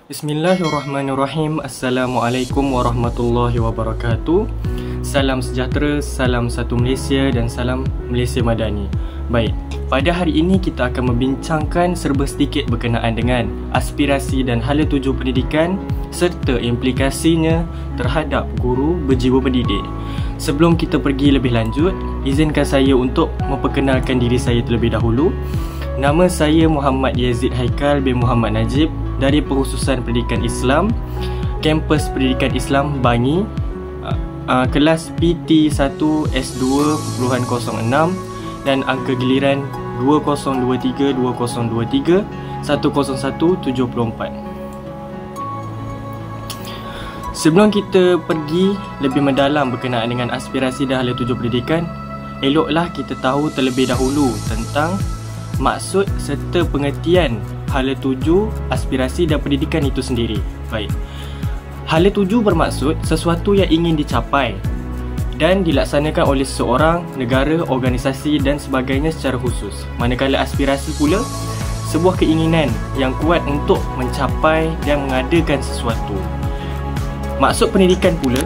Bismillahirrahmanirrahim. Assalamualaikum warahmatullahi wabarakatuh. Salam sejahtera, salam satu Malaysia dan salam Malaysia Madani. Baik, pada hari ini kita akan membincangkan serba sedikit berkenaan dengan aspirasi dan hala tuju pendidikan serta implikasinya terhadap guru berjiwa pendidik. Sebelum kita pergi lebih lanjut, izinkan saya untuk memperkenalkan diri saya terlebih dahulu. Nama saya Muhammad Yazid Haikal bin Muhammad Najib dari Perkhususan Pendidikan Islam, Kampus Pendidikan Islam Bangi, kelas PT1 S2.06 dan angka giliran 2023 2023 10174. Sebelum kita pergi lebih mendalam berkenaan dengan aspirasi dan hala tuju pendidikan, eloklah kita tahu terlebih dahulu tentang maksud serta pengertian hala tuju, aspirasi dan pendidikan itu sendiri. Baik, hala tuju bermaksud sesuatu yang ingin dicapai dan dilaksanakan oleh seseorang, negara, organisasi dan sebagainya secara khusus. Manakala aspirasi pula sebuah keinginan yang kuat untuk mencapai dan mengadakan sesuatu. Maksud pendidikan pula,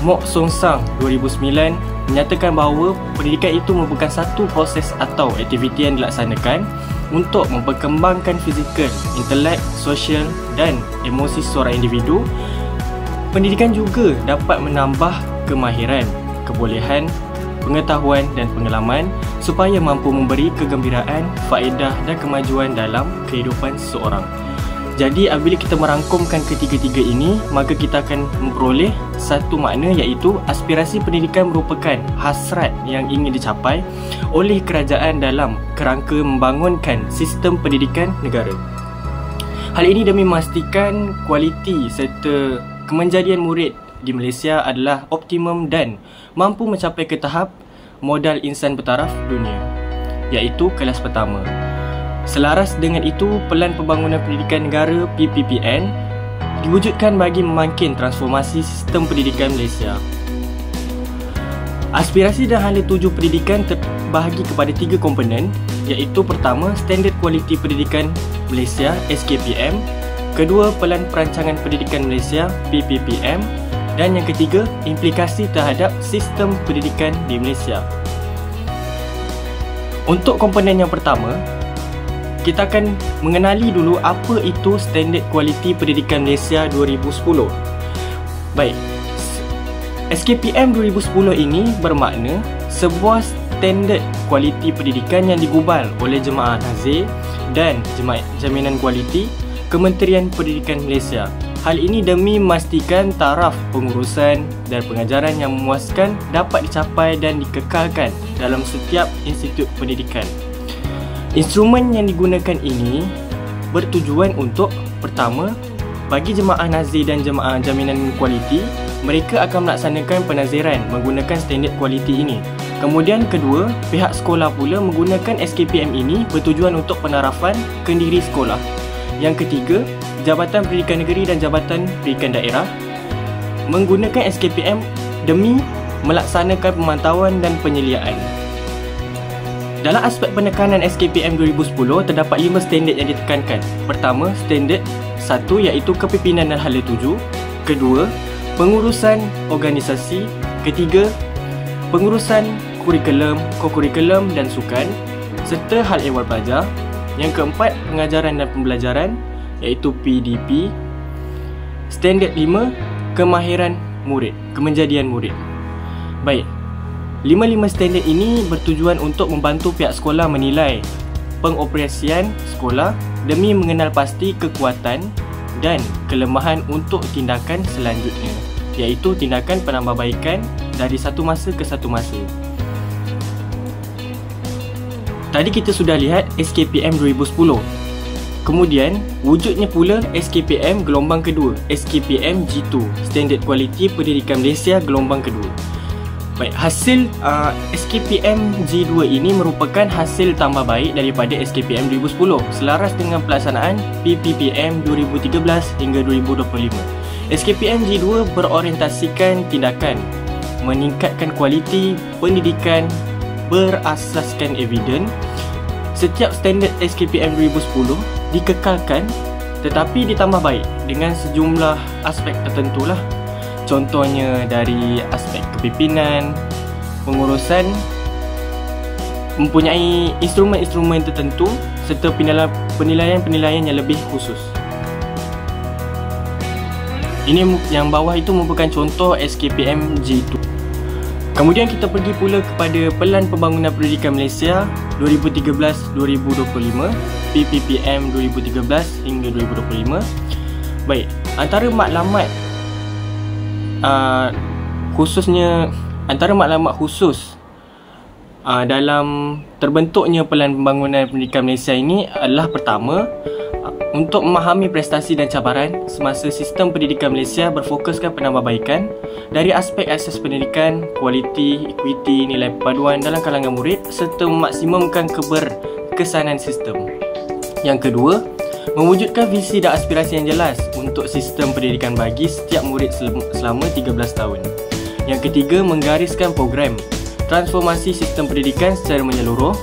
Mok Song Sang 2009 menyatakan bahawa pendidikan itu merupakan satu proses atau aktiviti yang dilaksanakan untuk memperkembangkan fizikal, intelek, sosial dan emosi seorang individu. Pendidikan juga dapat menambah kemahiran, kebolehan, pengetahuan dan pengalaman supaya mampu memberi kegembiraan, faedah dan kemajuan dalam kehidupan seseorang. Jadi apabila kita merangkumkan ketiga-tiga ini, maka kita akan memperoleh satu makna, iaitu aspirasi pendidikan merupakan hasrat yang ingin dicapai oleh kerajaan dalam kerangka membangunkan sistem pendidikan negara. Hal ini demi memastikan kualiti serta kemenjadian murid di Malaysia adalah optimum dan mampu mencapai ke tahap modal insan bertaraf dunia, iaitu kelas pertama. Selaras dengan itu, Pelan Pembangunan Pendidikan Negara PPPN diwujudkan bagi memangkin transformasi sistem pendidikan Malaysia. Aspirasi dan hala tuju pendidikan terbahagi kepada tiga komponen, iaitu pertama, Standard Kualiti Pendidikan Malaysia SKPM, kedua, Pelan Perancangan Pendidikan Malaysia PPPM, dan yang ketiga, implikasi terhadap sistem pendidikan di Malaysia. Untuk komponen yang pertama, kita akan mengenali dulu apa itu Standard Kualiti Pendidikan Malaysia 2010. Baik, SKPM 2010 ini bermakna sebuah standard kualiti pendidikan yang digubal oleh Jemaah Nazir dan Jemaah Jaminan Kualiti Kementerian Pendidikan Malaysia. Hal ini demi memastikan taraf pengurusan dan pengajaran yang memuaskan dapat dicapai dan dikekalkan dalam setiap institut pendidikan. Instrumen yang digunakan ini bertujuan untuk, pertama, bagi Jemaah Nazir dan Jemaah Jaminan Kualiti, mereka akan melaksanakan penaziran menggunakan standard kualiti ini. Kemudian kedua, pihak sekolah pula menggunakan SKPM ini bertujuan untuk penarafan kendiri sekolah. Yang ketiga, Jabatan Pendidikan Negeri dan Jabatan Pendidikan Daerah menggunakan SKPM demi melaksanakan pemantauan dan penyeliaan. Dalam aspek penekanan SKPM 2010, terdapat 5 standard yang ditekankan. Pertama, standard 1 iaitu kepimpinan dan hala tuju. Kedua, pengurusan organisasi. Ketiga, pengurusan kurikulum, kokurikulum dan sukan serta hal ehwal pelajar. Yang keempat, pengajaran dan pembelajaran iaitu PDP. Standard 5, kemahiran murid, kemenjadian murid. Baik, 5 standard ini bertujuan untuk membantu pihak sekolah menilai pengoperasian sekolah demi mengenal pasti kekuatan dan kelemahan untuk tindakan selanjutnya, iaitu tindakan penambahbaikan dari satu masa ke satu masa. Tadi kita sudah lihat SKPM 2010. Kemudian wujudnya pula SKPM gelombang kedua, SKPM G2, Standard Kualiti Pendidikan Malaysia gelombang kedua. Baik, hasil SKPM G2 ini merupakan hasil tambah baik daripada SKPM 2010 selaras dengan pelaksanaan PPPM 2013 hingga 2025. SKPM G2 berorientasikan tindakan meningkatkan kualiti pendidikan berasaskan evidence. Setiap standard SKPM 2010 dikekalkan tetapi ditambah baik dengan sejumlah aspek tertentulah. Contohnya dari aspek kepimpinan, pengurusan, mempunyai instrumen-instrumen tertentu serta penilaian-penilaian yang lebih khusus. Ini yang bawah itu merupakan contoh SKPM G2. Kemudian kita pergi pula kepada Pelan Pembangunan Pendidikan Malaysia 2013-2025, PPPM 2013 hingga 2025. Baik, antara maklumat khusus dalam terbentuknya Pelan Pembangunan Pendidikan Malaysia ini adalah pertama, untuk memahami prestasi dan cabaran semasa sistem pendidikan Malaysia berfokuskan penambahbaikan dari aspek akses pendidikan, kualiti, equity, nilai perpaduan dalam kalangan murid serta memaksimumkan keberkesanan sistem. Yang kedua, mewujudkan visi dan aspirasi yang jelas untuk sistem pendidikan bagi setiap murid selama 13 tahun. Yang ketiga, menggariskan program transformasi sistem pendidikan secara menyeluruh,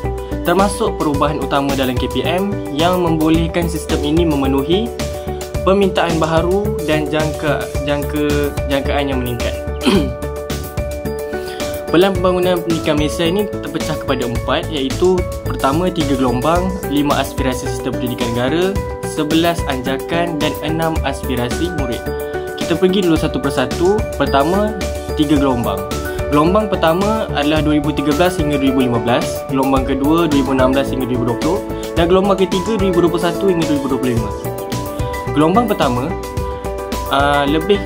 termasuk perubahan utama dalam KPM yang membolehkan sistem ini memenuhi permintaan baharu dan jangkaan yang meningkat. Pelan Pembangunan Pendidikan Malaysia ini terpecah kepada 4, iaitu pertama 3 gelombang, 5 aspirasi sistem pendidikan negara, 11 anjakan dan 6 aspirasi murid. Kita pergi dulu satu persatu. Pertama, 3 gelombang. Gelombang pertama adalah 2013 hingga 2015, gelombang kedua 2016 hingga 2020 dan gelombang ketiga 2021 hingga 2025. Gelombang pertama lebih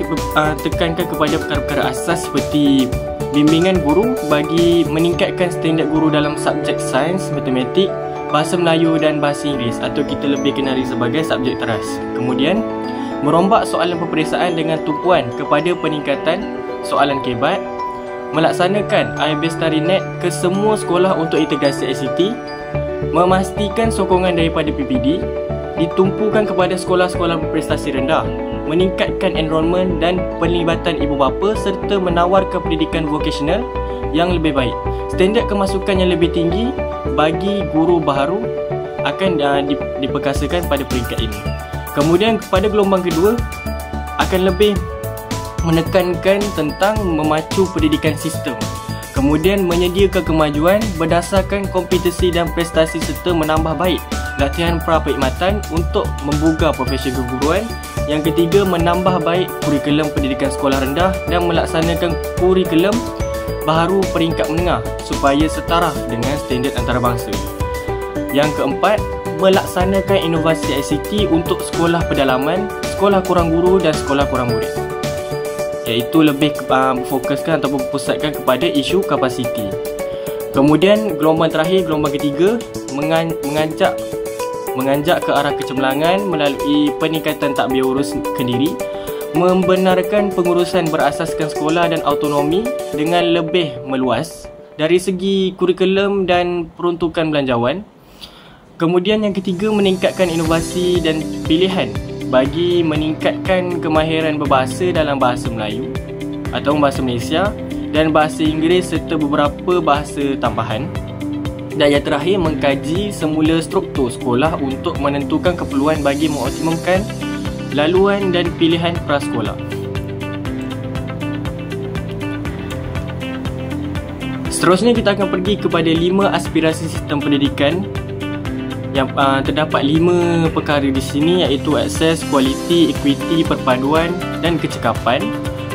tekankan kepada perkara-perkara asas seperti bimbingan guru bagi meningkatkan standard guru dalam subjek sains, matematik, bahasa Melayu dan bahasa Inggeris atau kita lebih kenali sebagai subjek teras. Kemudian, merombak soalan peperiksaan dengan tumpuan kepada peningkatan soalan kebat, melaksanakan IBS Tarinet ke semua sekolah untuk integrasi ICT, memastikan sokongan daripada PPD ditumpukan kepada sekolah-sekolah berprestasi rendah, meningkatkan enrolment dan penlibatan ibu bapa serta menawarkan pendidikan vocational yang lebih baik. Standard kemasukan yang lebih tinggi bagi guru baharu akan diperkasakan pada peringkat ini. Kemudian pada gelombang kedua akan lebih menekankan tentang memacu pendidikan sistem, kemudian menyediakan kemajuan berdasarkan kompetensi dan prestasi serta menambah baik latihan pra-perkhidmatan untuk membuka profesi keguruan. Yang ketiga, menambah baik kurikulum pendidikan sekolah rendah dan melaksanakan kurikulum baharu peringkat menengah supaya setaraf dengan standard antarabangsa. Yang keempat, melaksanakan inovasi ICT untuk sekolah pedalaman, sekolah kurang guru dan sekolah kurang murid, iaitu lebih fokuskan ataupun pusatkan kepada isu kapasiti. Kemudian gelombang terakhir, gelombang ketiga, menganjak ke arah kecemerlangan melalui peningkatan takbir urus kendiri, membenarkan pengurusan berasaskan sekolah dan autonomi dengan lebih meluas dari segi kurikulum dan peruntukan belanjawan. Kemudian yang ketiga, meningkatkan inovasi dan pilihan bagi meningkatkan kemahiran berbahasa dalam bahasa Melayu atau bahasa Malaysia dan bahasa Inggeris serta beberapa bahasa tambahan. Dan yang terakhir, mengkaji semula struktur sekolah untuk menentukan keperluan bagi mengoptimumkan laluan dan pilihan prasekolah. Seterusnya kita akan pergi kepada 5 aspirasi sistem pendidikan. Yang terdapat 5 perkara di sini, iaitu akses, kualiti, equity, perpaduan dan kecekapan.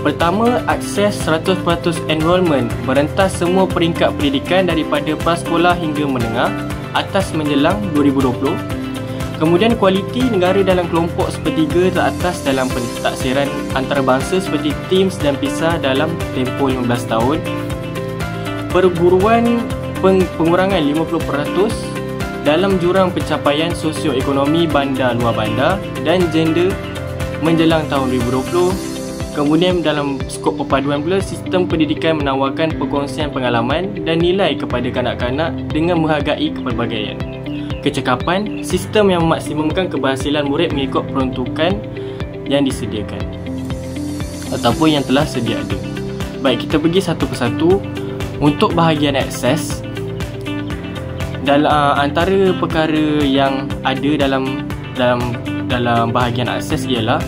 Pertama, akses 100% enrolment merentas semua peringkat pendidikan daripada prasekolah hingga menengah atas menjelang 2020. Kemudian kualiti, negara dalam kelompok sepertiga teratas dalam pentaksiran antarabangsa seperti TIMSS dan PISA dalam tempoh 15 tahun. Perguruan, pengurangan 50% dalam jurang pencapaian sosioekonomi bandar luar bandar dan gender menjelang tahun 2020. Kemudian dalam skop perpaduan pula, sistem pendidikan menawarkan perkongsian pengalaman dan nilai kepada kanak-kanak dengan menghargai kepelbagaian. Kecekapan, sistem yang memaksimumkan keberhasilan murid mengikut peruntukan yang disediakan ataupun yang telah sedia ada. Baik, kita pergi satu persatu. Untuk bahagian akses, dalam antara perkara yang ada dalam dalam bahagian akses ialah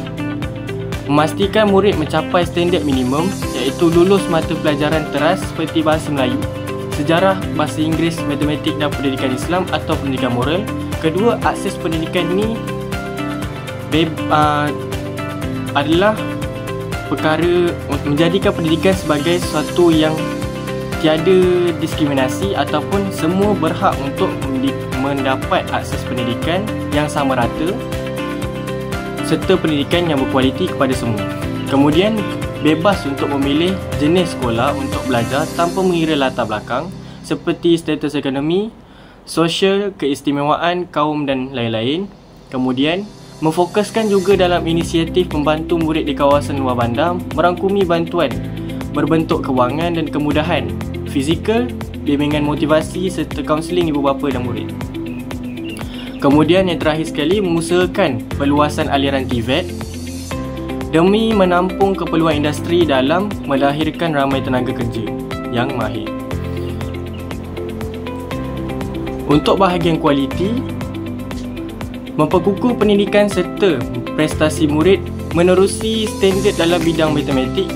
memastikan murid mencapai standard minimum iaitu lulus mata pelajaran teras seperti bahasa Melayu, sejarah, bahasa Inggeris, matematik dan pendidikan Islam atau pendidikan moral. Kedua, akses pendidikan ni adalah perkara menjadikan pendidikan sebagai sesuatu yang tiada diskriminasi ataupun semua berhak untuk mendapat akses pendidikan yang sama rata serta pendidikan yang berkualiti kepada semua. Kemudian, bebas untuk memilih jenis sekolah untuk belajar tanpa mengira latar belakang seperti status ekonomi, sosial, keistimewaan kaum dan lain-lain. Kemudian, memfokuskan juga dalam inisiatif membantu murid di kawasan luar bandar merangkumi bantuan berbentuk kewangan dan kemudahan fizikal, bimbingan motivasi serta kaunseling ibu bapa dan murid. Kemudian yang terakhir sekali, mengusahakan perluasan aliran TVET demi menampung keperluan industri dalam melahirkan ramai tenaga kerja yang mahir. Untuk bahagian kualiti, memperkukuh pendidikan serta prestasi murid menerusi standard dalam bidang matematik,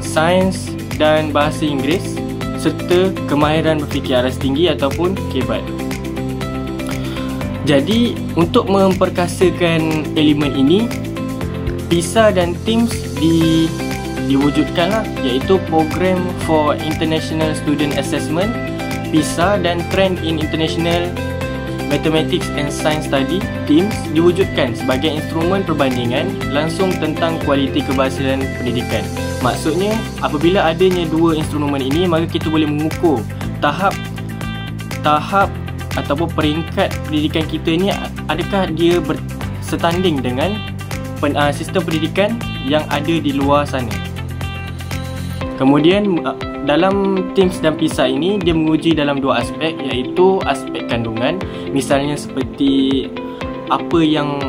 sains dan bahasa Inggeris serta kemahiran berfikir aras tinggi ataupun KEBAT. Jadi, untuk memperkasakan elemen ini, PISA dan TIMSS diwujudkanlah, iaitu Program for International Student Assessment, PISA, dan Trend in International Mathematics and Science Study, TIMSS, diwujudkan sebagai instrumen perbandingan langsung tentang kualiti keberhasilan pendidikan. Maksudnya, apabila adanya dua instrumen ini, maka kita boleh mengukur tahap ataupun peringkat pendidikan kita ni, adakah dia bersetanding dengan sistem pendidikan yang ada di luar sana. Kemudian dalam TIMSS dan PISA ini, dia menguji dalam dua aspek, iaitu aspek kandungan, misalnya seperti apa yang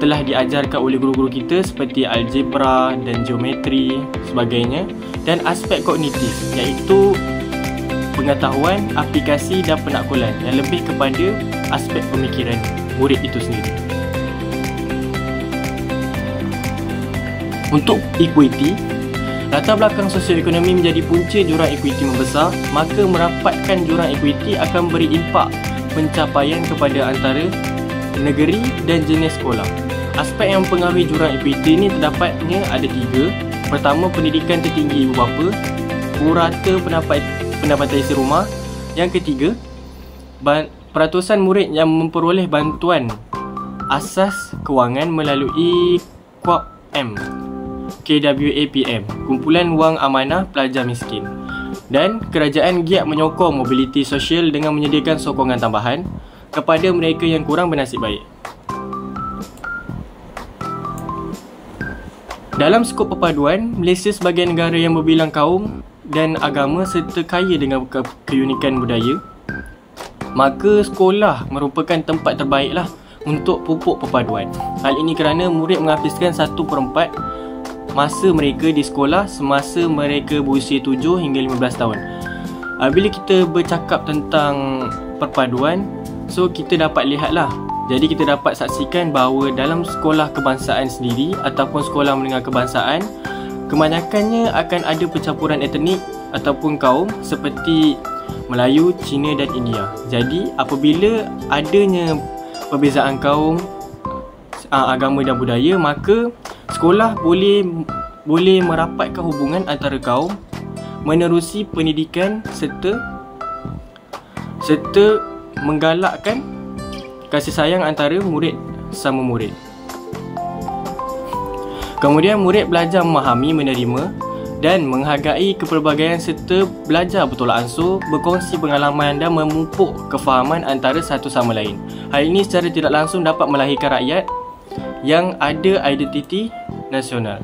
telah diajarkan oleh guru-guru kita seperti algebra dan geometri sebagainya, dan aspek kognitif, iaitu pengetahuan, aplikasi dan penaklukan yang lebih kepada aspek pemikiran murid itu sendiri. Untuk equity, latar belakang sosioekonomi menjadi punca jurang equity membesar, maka merapatkan jurang equity akan beri impak pencapaian kepada antara negeri dan jenis sekolah. Aspek yang mempengaruhi jurang equity ini terdapatnya ada tiga. Pertama, pendidikan tertinggi ibu bapa, purata pendapatan isi rumah. Yang ketiga, peratusan murid yang memperoleh bantuan asas kewangan melalui KWAPM, Kumpulan Wang Amanah Pelajar Miskin. Dan kerajaan giat menyokong mobiliti sosial dengan menyediakan sokongan tambahan kepada mereka yang kurang bernasib baik. Dalam skop perpaduan, Malaysia sebagai negara yang berbilang kaum dan agama serta kaya dengan keunikan budaya, maka sekolah merupakan tempat terbaiklah untuk pupuk perpaduan. Hal ini kerana murid menghabiskan 1/4 masa mereka di sekolah semasa mereka berusia 7 hingga 15 tahun. Bila kita bercakap tentang perpaduan, so kita dapat lihatlah, jadi kita dapat saksikan bahawa dalam sekolah kebangsaan sendiri ataupun sekolah menengah kebangsaan, kebanyakannya akan ada pencampuran etnik ataupun kaum seperti Melayu, Cina dan India. Jadi apabila adanya perbezaan kaum, agama dan budaya, maka sekolah boleh merapatkan hubungan antara kaum, menerusi pendidikan serta menggalakkan kasih sayang antara murid sama murid. Kemudian murid belajar memahami, menerima dan menghargai kepelbagaian serta belajar bertolak ansur, berkongsi pengalaman dan memupuk kefahaman antara satu sama lain. Hal ini secara tidak langsung dapat melahirkan rakyat yang ada identiti nasional.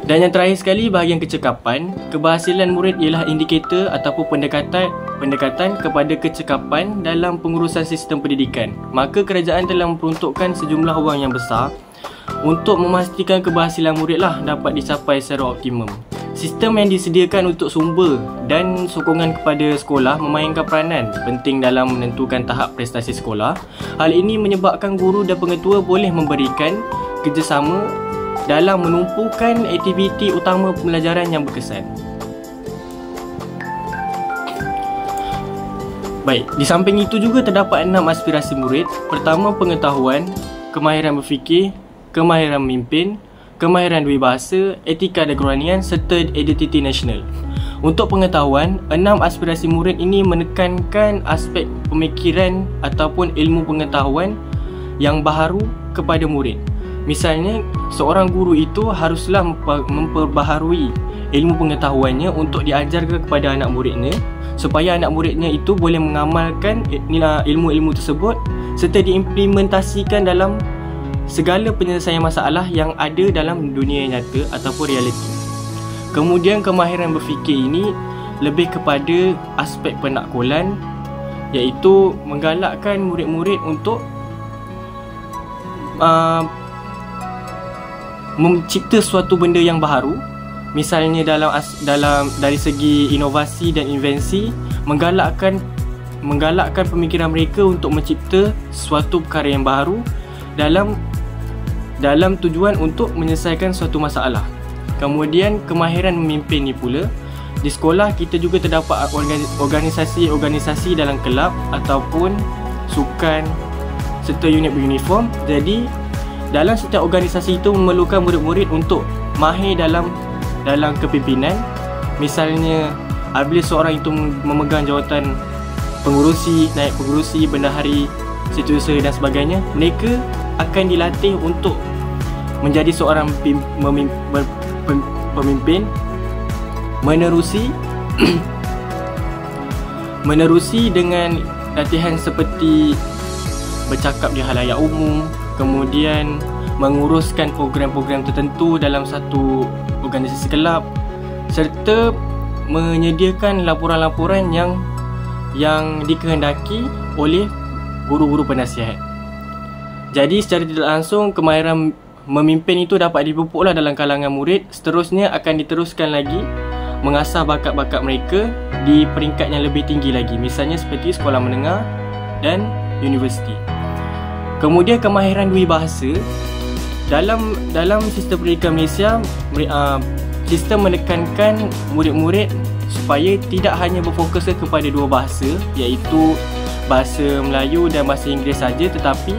Dan yang terakhir sekali, bahagian kecekapan. Keberhasilan murid ialah indikator ataupun pendekatan kepada kecekapan dalam pengurusan sistem pendidikan. Maka kerajaan telah memperuntukkan sejumlah wang yang besar untuk memastikan keberhasilan murid dapat dicapai secara optimum. Sistem yang disediakan untuk sumber dan sokongan kepada sekolah memainkan peranan penting dalam menentukan tahap prestasi sekolah. Hal ini menyebabkan guru dan pengetua boleh memberikan kerjasama dalam menumpukan aktiviti utama pembelajaran yang berkesan. Baik, di samping itu juga terdapat 6 aspirasi murid. Pertama, pengetahuan, kemahiran berfikir, kemahiran memimpin, kemahiran dua bahasa, etika dan kerohanian serta identiti nasional. Untuk pengetahuan, 6 aspirasi murid ini menekankan aspek pemikiran ataupun ilmu pengetahuan yang baharu kepada murid. Misalnya, seorang guru itu haruslah memperbaharui ilmu pengetahuannya untuk diajarkan kepada anak muridnya supaya anak muridnya itu boleh mengamalkan ilmu-ilmu tersebut serta diimplementasikan dalam segala penyelesaian masalah yang ada dalam dunia nyata ataupun realiti. Kemudian kemahiran berfikir ini lebih kepada aspek penakkulan, iaitu menggalakkan murid-murid untuk mencipta suatu benda yang baharu. Misalnya dari segi inovasi dan invensi, menggalakkan pemikiran mereka untuk mencipta suatu perkara yang baru dalam tujuan untuk menyelesaikan suatu masalah. Kemudian kemahiran memimpin ni pula, di sekolah kita juga terdapat organisasi-organisasi dalam kelab ataupun sukan serta unit beruniform. Jadi dalam setiap organisasi itu memerlukan murid-murid untuk mahir dalam kepimpinan. Misalnya apabila seorang itu memegang jawatan pengurusi, naib pengurusi, bendahari, setiausaha dan sebagainya, mereka akan dilatih untuk menjadi seorang pemimpin, menerusi dengan latihan seperti bercakap di halayak umum, kemudian menguruskan program-program tertentu dalam satu organisasi kelab, serta menyediakan laporan-laporan yang dikehendaki oleh guru-guru penasihat. Jadi secara tidak langsung, kemahiran memimpin itu dapat dipupuklah dalam kalangan murid. Seterusnya akan diteruskan lagi mengasah bakat-bakat mereka di peringkat yang lebih tinggi lagi, misalnya seperti sekolah menengah dan universiti. Kemudian kemahiran dua bahasa. Dalam sistem pendidikan Malaysia, sistem menekankan murid-murid supaya tidak hanya berfokus kepada dua bahasa, iaitu bahasa Melayu dan bahasa Inggeris saja, tetapi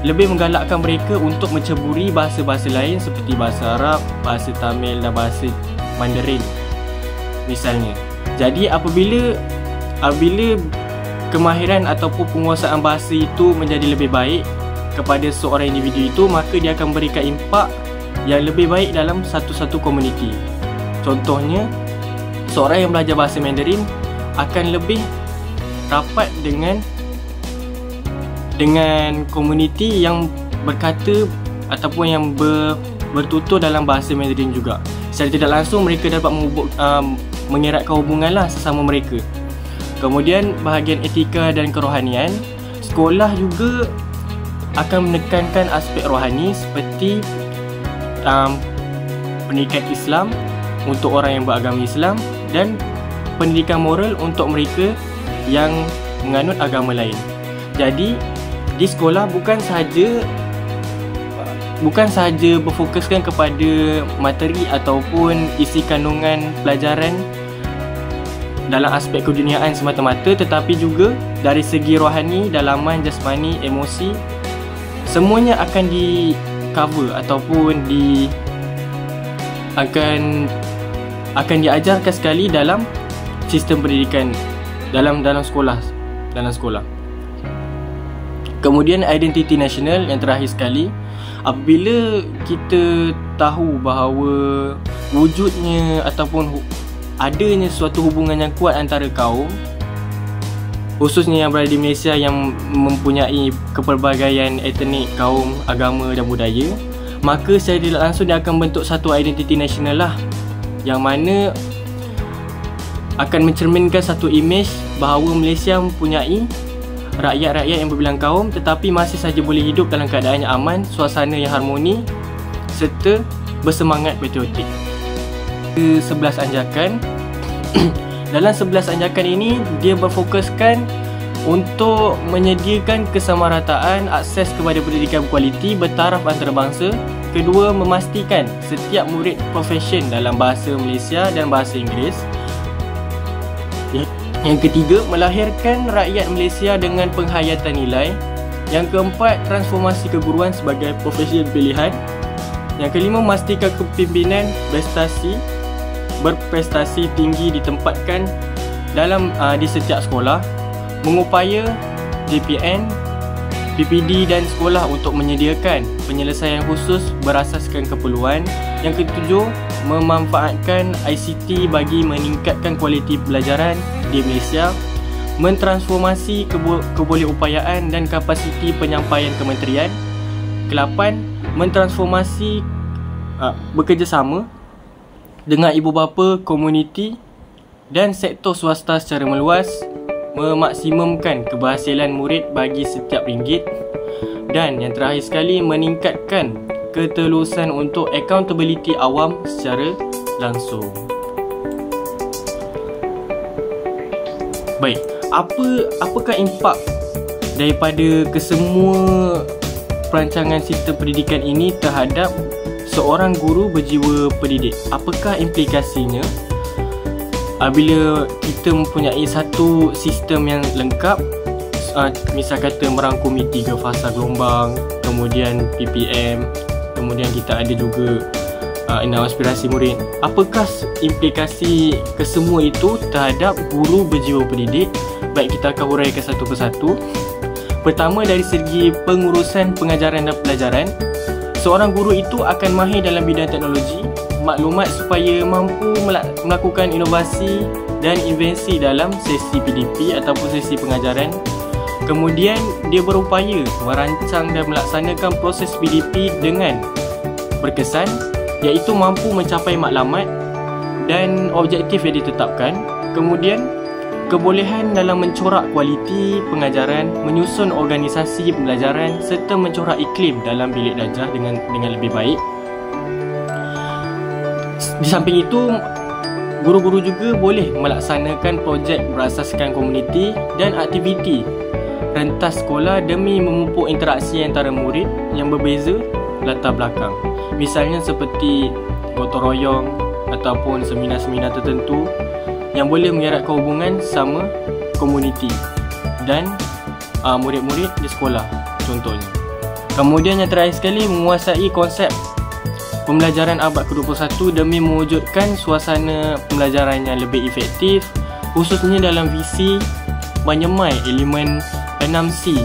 lebih menggalakkan mereka untuk menceburi bahasa-bahasa lain seperti bahasa Arab, bahasa Tamil dan bahasa Mandarin misalnya. Jadi apabila kemahiran ataupun penguasaan bahasa itu menjadi lebih baik kepada seorang individu itu, maka dia akan berikan impak yang lebih baik dalam satu-satu komuniti. Contohnya, seorang yang belajar bahasa Mandarin akan lebih rapat dengan komuniti yang berkata ataupun yang bertutur dalam bahasa Mandarin juga. Secara tidak langsung mereka dapat mengeratkan hubunganlah sesama mereka. Kemudian bahagian etika dan kerohanian, sekolah juga akan menekankan aspek rohani seperti pendidikan Islam untuk orang yang beragama Islam dan pendidikan moral untuk mereka yang menganut agama lain. Jadi di sekolah bukan sahaja berfokuskan kepada materi ataupun isi kandungan pelajaran dalam aspek keduniaan semata-mata, tetapi juga dari segi rohani, dalaman, jasmani, emosi, semuanya akan di cover ataupun akan diajarkan sekali dalam sistem pendidikan dalam sekolah. Kemudian identiti nasional yang terakhir sekali, apabila kita tahu bahawa wujudnya ataupun adanya suatu hubungan yang kuat antara kaum, khususnya yang berada di Malaysia yang mempunyai kepelbagaian etnik, kaum, agama dan budaya, maka secara tidak langsung dia akan bentuk satu identiti nasional lah, yang mana akan mencerminkan satu imej bahawa Malaysia mempunyai rakyat-rakyat yang berbilang kaum tetapi masih saja boleh hidup dalam keadaan yang aman, suasana yang harmoni serta bersemangat patriotik. 11 anjakan. Dalam 11 anjakan ini, dia berfokuskan untuk menyediakan kesamarataan akses kepada pendidikan berkualiti bertaraf antarabangsa. Kedua, memastikan setiap murid profesion dalam bahasa Malaysia dan bahasa Inggeris. Yang ketiga, melahirkan rakyat Malaysia dengan penghayatan nilai. Yang keempat, transformasi keguruan sebagai profesi pilihan. Yang kelima, memastikan kepimpinan berprestasi tinggi ditempatkan dalam di setiap sekolah. Mengupaya JPN, PPD dan sekolah untuk menyediakan penyelesaian khusus berasaskan keperluan. Yang ketujuh, memanfaatkan ICT bagi meningkatkan kualiti pelajaran di Malaysia. Mentransformasi kebolehupayaan dan kapasiti penyampaian kementerian. Ke-8, mentransformasi bekerjasama dengan ibu bapa, komuniti dan sektor swasta secara meluas. Memaksimumkan keberhasilan murid bagi setiap ringgit. Dan yang terakhir sekali, meningkatkan ketelusan untuk accountability awam secara langsung. Baik, apakah impak daripada kesemua perancangan sistem pendidikan ini terhadap seorang guru berjiwa pendidik? Apakah implikasinya bila kita mempunyai satu sistem yang lengkap, misal kata merangkumi 3 fasa gelombang, kemudian PPM, kemudian kita ada juga 6 aspirasi murid. Apakah implikasi kesemua itu terhadap guru berjiwa pendidik? Baik, kita akan huraikan satu persatu. Pertama, dari segi pengurusan pengajaran dan pelajaran, seorang guru itu akan mahir dalam bidang teknologi maklumat supaya mampu melakukan inovasi dan invensi dalam sesi PDP ataupun sesi pengajaran. Kemudian dia berupaya merancang dan melaksanakan proses PDP dengan berkesan, iaitu mampu mencapai matlamat dan objektif yang ditetapkan. Kemudian kebolehan dalam mencorak kualiti pengajaran, menyusun organisasi pembelajaran serta mencorak iklim dalam bilik darjah dengan lebih baik. Di samping itu, guru-guru juga boleh melaksanakan projek berasaskan komuniti dan aktiviti rentas sekolah demi memupuk interaksi antara murid yang berbeza latar belakang. Misalnya seperti gotong royong ataupun seminar-seminar tertentu yang boleh mengeratkan hubungan sama komuniti dan murid-murid di sekolah contohnya. Kemudian yang terakhir sekali, menguasai konsep pembelajaran abad ke-21 demi mewujudkan suasana pembelajaran yang lebih efektif, khususnya dalam visi menyemai elemen 6C,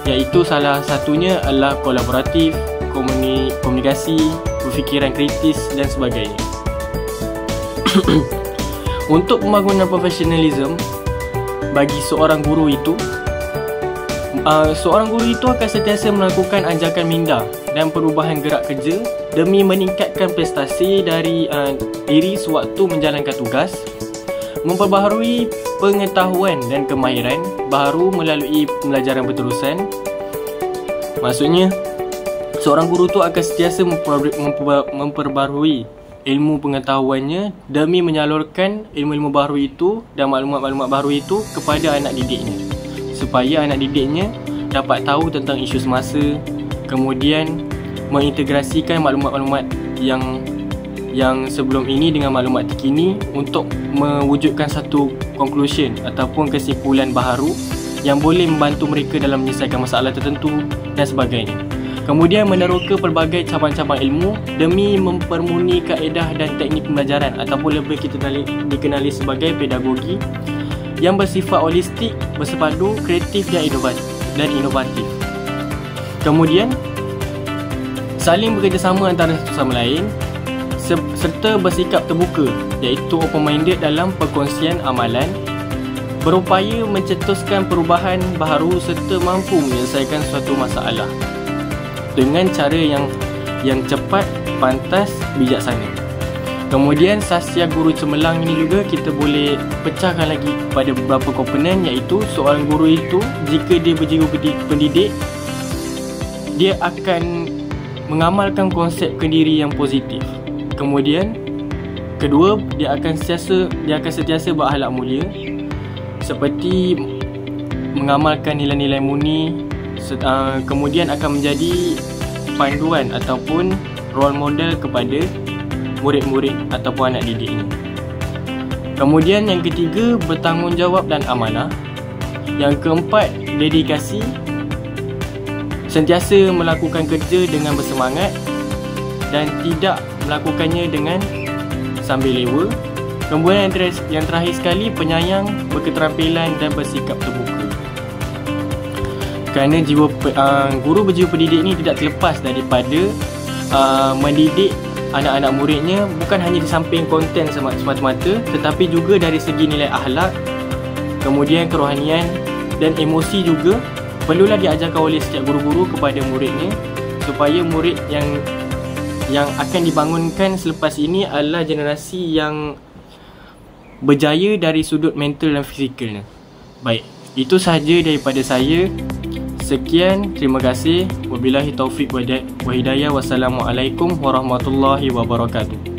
iaitu salah satunya adalah kolaboratif, komunikasi, berfikiran kritis dan sebagainya. Untuk pembangunan profesionalism bagi seorang guru itu, akan sentiasa melakukan anjakan minda dan perubahan gerak kerja demi meningkatkan prestasi dari diri sewaktu menjalankan tugas, memperbaharui pengetahuan dan kemahiran baru melalui pembelajaran berterusan. Maksudnya, seorang guru tu akan sentiasa memperbaharui ilmu pengetahuannya demi menyalurkan ilmu-ilmu baru itu dan maklumat-maklumat baru itu kepada anak didiknya, supaya anak didiknya dapat tahu tentang isu semasa, kemudian mengintegrasikan maklumat-maklumat yang sebelum ini dengan maklumat terkini untuk mewujudkan satu conclusion ataupun kesimpulan baharu yang boleh membantu mereka dalam menyelesaikan masalah tertentu dan sebagainya. Kemudian meneroka pelbagai cabang-cabang ilmu demi mempermuni kaedah dan teknik pembelajaran ataupun lebih kita dikenali sebagai pedagogi yang bersifat holistik, bersepadu, kreatif dan inovatif. Kemudian saling bekerjasama antara satu sama lain serta bersikap terbuka, iaitu open-minded dalam perkongsian amalan, berupaya mencetuskan perubahan baharu serta mampu menyelesaikan suatu masalah dengan cara yang cepat, pantas, bijaksana. Kemudian sasya guru cemerlang ini juga kita boleh pecahkan lagi pada beberapa komponen, iaitu seorang guru itu jika dia berjiwa pendidik, dia akan mengamalkan konsep kendiri yang positif. Kemudian kedua, dia akan sentiasa berakhlak mulia, seperti mengamalkan nilai-nilai murni, kemudian akan menjadi panduan ataupun role model kepada murid-murid ataupun anak didiknya. Kemudian yang ketiga, bertanggungjawab dan amanah. Yang keempat, dedikasi, sentiasa melakukan kerja dengan bersemangat dan tidak melakukannya dengan sambil lewa. Kemudian yang terakhir sekali, penyayang, berketerampilan dan bersikap terbuka. Kerana guru berjiwa pendidik ini tidak terlepas daripada mendidik anak-anak muridnya, bukan hanya di samping konten semata-mata, tetapi juga dari segi nilai akhlak, kemudian kerohanian dan emosi juga perlulah diajarkan oleh setiap guru-guru kepada muridnya, supaya murid yang akan dibangunkan selepas ini adalah generasi yang berjaya dari sudut mental dan fizikalnya. Baik, itu sahaja daripada saya. Sekian, terima kasih. Wabillahi taufiq wa hidayah. Wassalamualaikum warahmatullahi wabarakatuh.